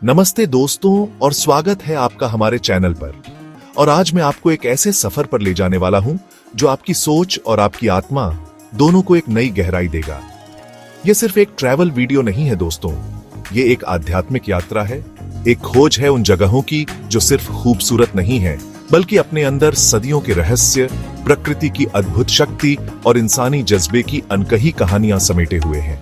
नमस्ते दोस्तों और स्वागत है आपका हमारे चैनल पर। और आज मैं आपको एक ऐसे सफर पर ले जाने वाला हूं जो आपकी सोच और आपकी आत्मा दोनों को एक नई गहराई देगा। यह सिर्फ एक ट्रैवल वीडियो नहीं है दोस्तों, ये एक आध्यात्मिक यात्रा है, एक खोज है उन जगहों की जो सिर्फ खूबसूरत नहीं है बल्कि अपने अंदर सदियों के रहस्य, प्रकृति की अद्भुत शक्ति और इंसानी जज्बे की अनकही कहानियां समेटे हुए हैं।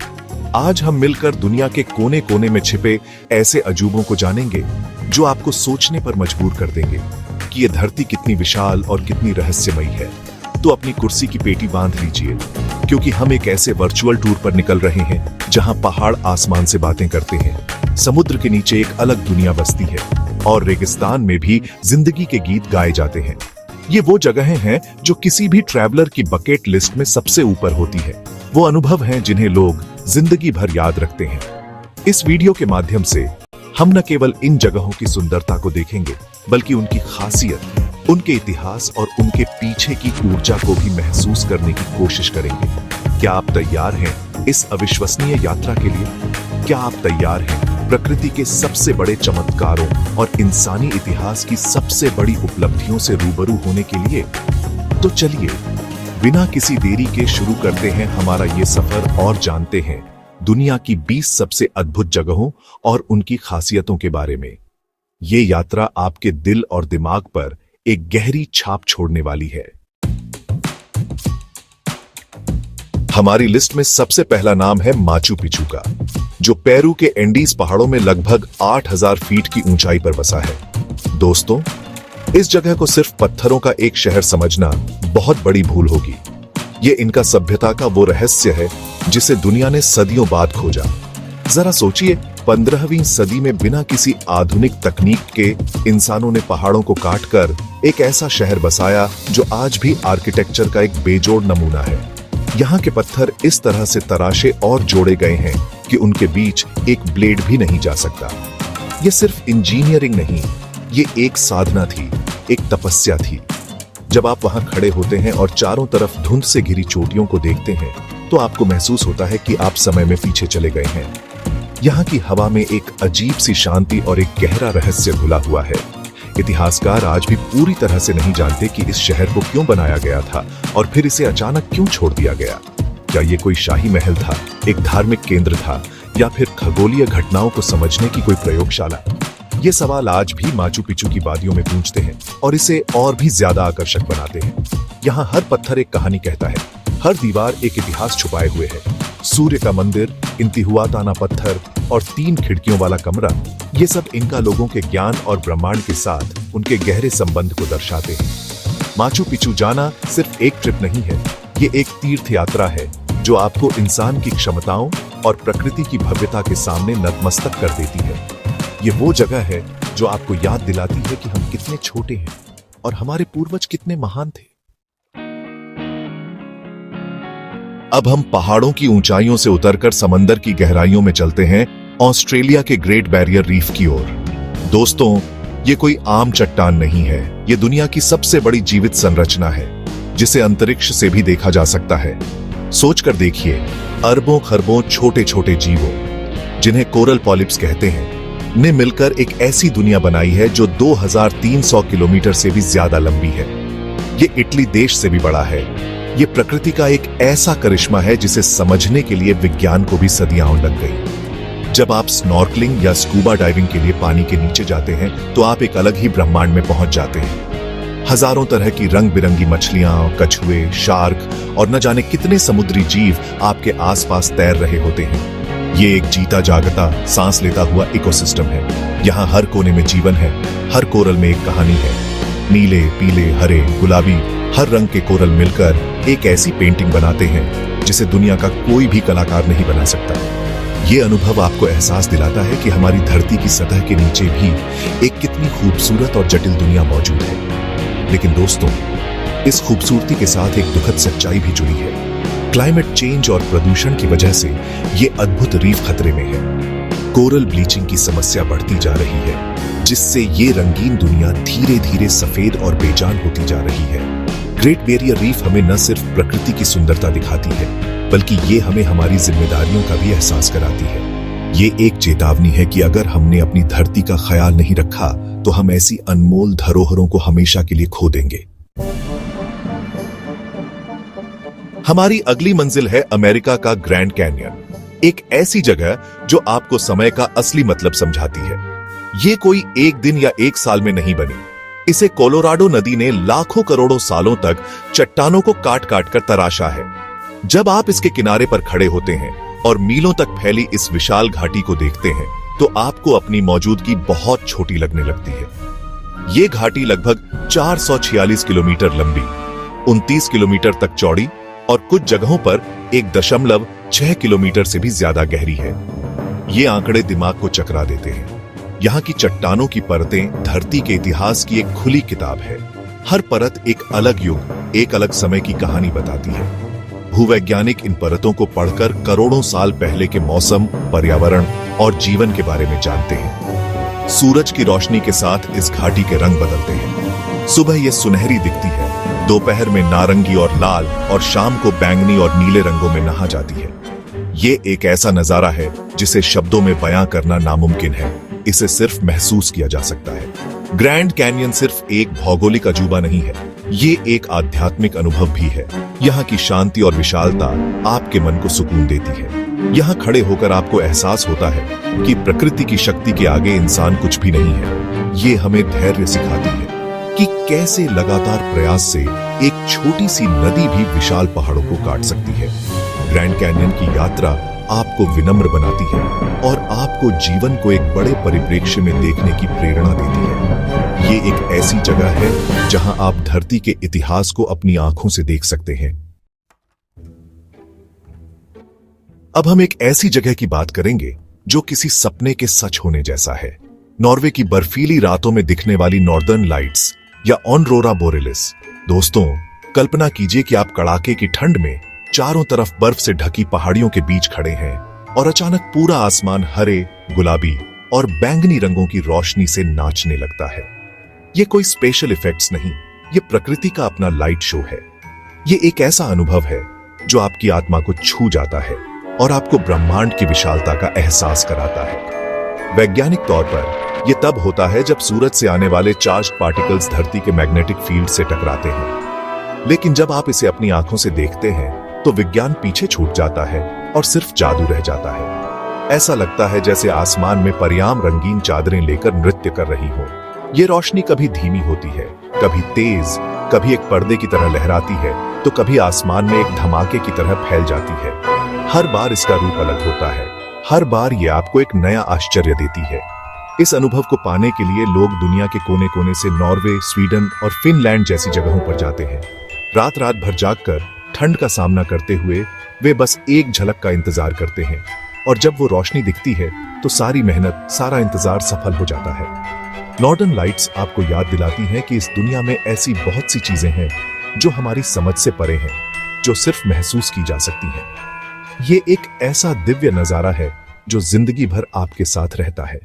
आज हम मिलकर दुनिया के कोने कोने में छिपे ऐसे अजूबों को जानेंगे जो आपको सोचने पर मजबूर कर देंगे कि ये धरती कितनी विशाल और कितनी रहस्यमयी है। तो अपनी कुर्सी की पेटी बांध लीजिए, क्योंकि हम एक ऐसे वर्चुअल टूर पर निकल रहे हैं जहां पहाड़ आसमान से बातें करते हैं, समुद्र के नीचे एक अलग दुनिया बसती है और रेगिस्तान में भी जिंदगी के गीत गाए जाते हैं। ये वो जगहें हैं जो किसी भी ट्रैवलर की बकेट लिस्ट में सबसे ऊपर होती है। वो अनुभव हैं जिन्हें लोग जिंदगी भर याद रखते हैं। इस वीडियो के माध्यम से हम न केवल इन जगहों की सुंदरता को देखेंगे बल्कि उनकी खासियत, उनके इतिहास और उनके पीछे की ऊर्जा को भी महसूस करने की कोशिश करेंगे। क्या आप तैयार हैं इस अविश्वसनीय यात्रा के लिए? क्या आप तैयार हैं प्रकृति के सबसे बड़े चमत्कारों और इंसानी इतिहास की सबसे बड़ी उपलब्धियों से रूबरू होने के लिए? तो चलिए बिना किसी देरी के शुरू करते हैं हमारा ये सफर और जानते हैं दुनिया की 20 सबसे अद्भुत जगहों और उनकी खासियतों के बारे में। ये यात्रा आपके दिल और दिमाग पर एक गहरी छाप छोड़ने वाली है। हमारी लिस्ट में सबसे पहला नाम है माचू पिचू का, जो पेरू के एंडीज पहाड़ों में लगभग 8000 फीट की ऊंचाई पर बसा है। दोस्तों, इस जगह को सिर्फ पत्थरों का एक शहर समझना बहुत बड़ी भूल होगी। ये इनका सभ्यता का वो रहस्य है जिसे दुनिया ने सदियों बाद खोजा। जरा सोचिए, 15वीं सदी में बिना किसी आधुनिक तकनीक के इंसानों ने पहाड़ों को काटकर एक ऐसा शहर बसाया जो आज भी आर्किटेक्चर का एक बेजोड़ नमूना है। यहाँ के पत्थर इस तरह से तराशे और जोड़े गए हैं कि उनके बीच एक ब्लेड भी नहीं जा सकता। ये सिर्फ इंजीनियरिंग नहीं, ये एक साधना थी, एक तपस्या थी। जब आप वहां खड़े होते हैं और चारों तरफ धुंध से घिरी चोटियों को देखते हैं तो आपको महसूस होता है कि आप समय में पीछे चले गए हैं। यहाँ की हवा में एक अजीब सी शांति और एक गहरा रहस्य घुला हुआ है। इतिहासकार आज भी पूरी तरह से नहीं जानते कि इस शहर को क्यों बनाया गया था और फिर इसे अचानक क्यों छोड़ दिया गया। क्या ये कोई शाही महल था, एक धार्मिक केंद्र था, या फिर खगोलीय घटनाओं को समझने की कोई प्रयोगशाला? ये सवाल आज भी माचू पिचू की वादियों में गूंजते हैं और इसे और भी ज्यादा आकर्षक बनाते हैं। यहाँ हर पत्थर एक कहानी कहता है, हर दीवार एक इतिहास छुपाए हुए है। सूर्य का मंदिर, इंतिहुआताना पत्थर और 3 खिड़कियों वाला कमरा, ये सब इनका लोगों के ज्ञान और ब्रह्मांड के साथ उनके गहरे संबंध को दर्शाते हैं। माचू पिचू जाना सिर्फ एक ट्रिप नहीं है, ये एक तीर्थ यात्रा है जो आपको इंसान की क्षमताओं और प्रकृति की भव्यता के सामने नतमस्तक कर देती है। ये वो जगह है जो आपको याद दिलाती है कि हम कितने छोटे हैं और हमारे पूर्वज कितने महान थे। अब हम पहाड़ों की ऊंचाइयों से उतरकर समंदर की गहराइयों में चलते हैं, ऑस्ट्रेलिया के ग्रेट बैरियर रीफ की ओर। दोस्तों, ये कोई आम चट्टान नहीं है, ये दुनिया की सबसे बड़ी जीवित संरचना है जिसे अंतरिक्ष से भी देखा जा सकता है। सोचकर देखिए, अरबों खरबों छोटे छोटे जीवों, जिन्हें कोरल पॉलिप्स कहते हैं, ने मिलकर एक ऐसी दुनिया बनाई है जो 2300 किलोमीटर से भी ज्यादा लंबी है। ये इटली देश से भी बड़ा है। ये प्रकृति का एक ऐसा करिश्मा है जिसे समझने के लिए विज्ञान को भी सदियां लग गई। जब आप स्नॉर्कलिंग या स्कूबा डाइविंग के लिए पानी के नीचे जाते हैं तो आप एक अलग ही ब्रह्मांड में पहुंच जाते हैं। हजारों तरह की रंग बिरंगी मछलियां, कछुए, शार्क और न जाने कितने समुद्री जीव आपके आसपास तैर रहे होते हैं। ये एक जीता जागता, सांस लेता हुआ इकोसिस्टम है। यहाँ हर कोने में जीवन है, हर कोरल में एक कहानी है। नीले, पीले, हरे, गुलाबी, हर रंग के कोरल मिलकर एक ऐसी पेंटिंग बनाते हैं जिसे दुनिया का कोई भी कलाकार नहीं बना सकता। ये अनुभव आपको एहसास दिलाता है कि हमारी धरती की सतह के नीचे भी एक कितनी खूबसूरत और जटिल दुनिया मौजूद है। लेकिन दोस्तों, इस खूबसूरती के साथ एक दुखद सच्चाई भी जुड़ी है। क्लाइमेट चेंज और प्रदूषण की वजह से ये अद्भुत रीफ खतरे में है। कोरल ब्लीचिंग की समस्या बढ़ती जा रही है, जिससे ये रंगीन दुनिया धीरे धीरे सफेद और बेजान होती जा रही है। ग्रेट बैरियर रीफ हमें न सिर्फ प्रकृति की सुंदरता दिखाती है, बल्कि ये हमें हमारी जिम्मेदारियों का भी एहसास कराती है। ये एक चेतावनी है कि अगर हमने अपनी धरती का ख्याल नहीं रखा तो हम ऐसी अनमोल धरोहरों को हमेशा के लिए खो देंगे। हमारी अगली मंजिल है अमेरिका का ग्रैंड कैन्यन, एक ऐसी जगह जो आपको समय का असली मतलब समझाती है। ये कोई एक दिन या एक साल में नहीं बनी। इसे कोलोराडो नदी ने लाखों करोड़ों सालों तक चट्टानों को काट काट कर तराशा है। जब आप इसके किनारे पर खड़े होते हैं और मीलों तक फैली इस विशाल घाटी को देखते हैं तो आपको अपनी मौजूदगी बहुत छोटी लगने लगती है। ये घाटी लगभग 446 किलोमीटर लंबी, 29 किलोमीटर तक चौड़ी और कुछ जगहों पर 1.6 किलोमीटर से भी ज्यादा गहरी है। ये आंकड़े दिमाग को चकरा देते हैं। यहाँ की चट्टानों की परतें धरती के इतिहास की एक खुली किताब है। हर परत एक अलग युग, एक अलग समय की कहानी बताती है। भूवैज्ञानिक इन परतों को पढ़कर करोड़ों साल पहले के मौसम, पर्यावरण और जीवन के बारे में जानते हैं। सूरज की रोशनी के साथ इस घाटी के रंग बदलते हैं। सुबह यह सुनहरी दिखती है, दोपहर में नारंगी और लाल और शाम को बैंगनी और नीले रंगों में नहा जाती है। ये एक ऐसा नजारा है जिसे शब्दों में बयां करना नामुमकिन है। इसे सिर्फ महसूस किया जा सकता है। ग्रैंड कैन्यन सिर्फ एक भौगोलिक अजूबा नहीं है, ये एक आध्यात्मिक अनुभव भी है। यहाँ की शांति और विशालता आपके मन को सुकून देती है। यहाँ खड़े होकर आपको एहसास होता है कि प्रकृति की शक्ति के आगे इंसान कुछ भी नहीं है। ये हमें धैर्य सिखाती है कि कैसे लगातार प्रयास से एक छोटी सी नदी भी विशाल पहाड़ों को काट सकती है। ग्रैंड कैन्यन की यात्रा आपको विनम्र बनाती है और आपको जीवन को एक बड़े परिप्रेक्ष्य में देखने की प्रेरणा देती है। ये एक ऐसी जगह है जहां आप धरती के इतिहास को अपनी आंखों से देख सकते हैं। अब हम एक ऐसी जगह की बात करेंगे जो किसी सपने के सच होने जैसा है। नॉर्वे की बर्फीली रातों में दिखने वाली नॉर्दर्न लाइट्स या ऑनरोरा बोरेलिस। दोस्तों, कल्पना कीजिए कि आप कड़ाके की ठंड में चारों तरफ बर्फ से ढकी पहाड़ियों के बीच खड़े हैं और अचानक पूरा आसमान हरे, गुलाबी और बैंगनी रंगों की रोशनी से नाचने लगता है। ये कोई स्पेशल इफेक्ट्स नहीं, ये प्रकृति का अपना लाइट शो है। ये एक ऐसा अनुभव है जो आपकी आत्मा को छू जाता है और आपको ब्रह्मांड की विशालता का एहसास कराता है। वैज्ञानिक तौर पर यह तब होता है जब सूरज से आने वाले चार्ज्ड पार्टिकल्स धरती के मैग्नेटिक फील्ड से टकराते हैं। लेकिन जब आप इसे अपनी आंखों से देखते हैं तो विज्ञान पीछे छूट जाता है और सिर्फ जादू रह जाता है। ऐसा लगता है जैसे आसमान में परियां रंगीन चादरें लेकर नृत्य कर रही हो। ये रोशनी कभी धीमी होती है, कभी तेज, कभी एक पर्दे की तरह लहराती है तो कभी आसमान में एक धमाके की तरह फैल जाती है। हर बार इसका रूप अलग होता है। हर बार ये आपको एक नया आश्चर्य देती है। इस अनुभव को पाने के लिए लोग दुनिया के कोने कोने से नॉर्वे, स्वीडन और फिनलैंड जैसी जगहों पर जाते हैं। रात रात भर जागकर ठंड का सामना करते हुए वे बस एक झलक का इंतजार करते हैं और जब वो रोशनी दिखती है तो सारी मेहनत, सारा इंतजार सफल हो जाता है। नॉर्दर्न लाइट्स आपको याद दिलाती हैं कि इस दुनिया में ऐसी बहुत सी चीजें हैं जो हमारी समझ से परे हैं, जो सिर्फ महसूस की जा सकती हैं। ये एक ऐसा दिव्य नजारा है जो जिंदगी भर आपके साथ रहता है।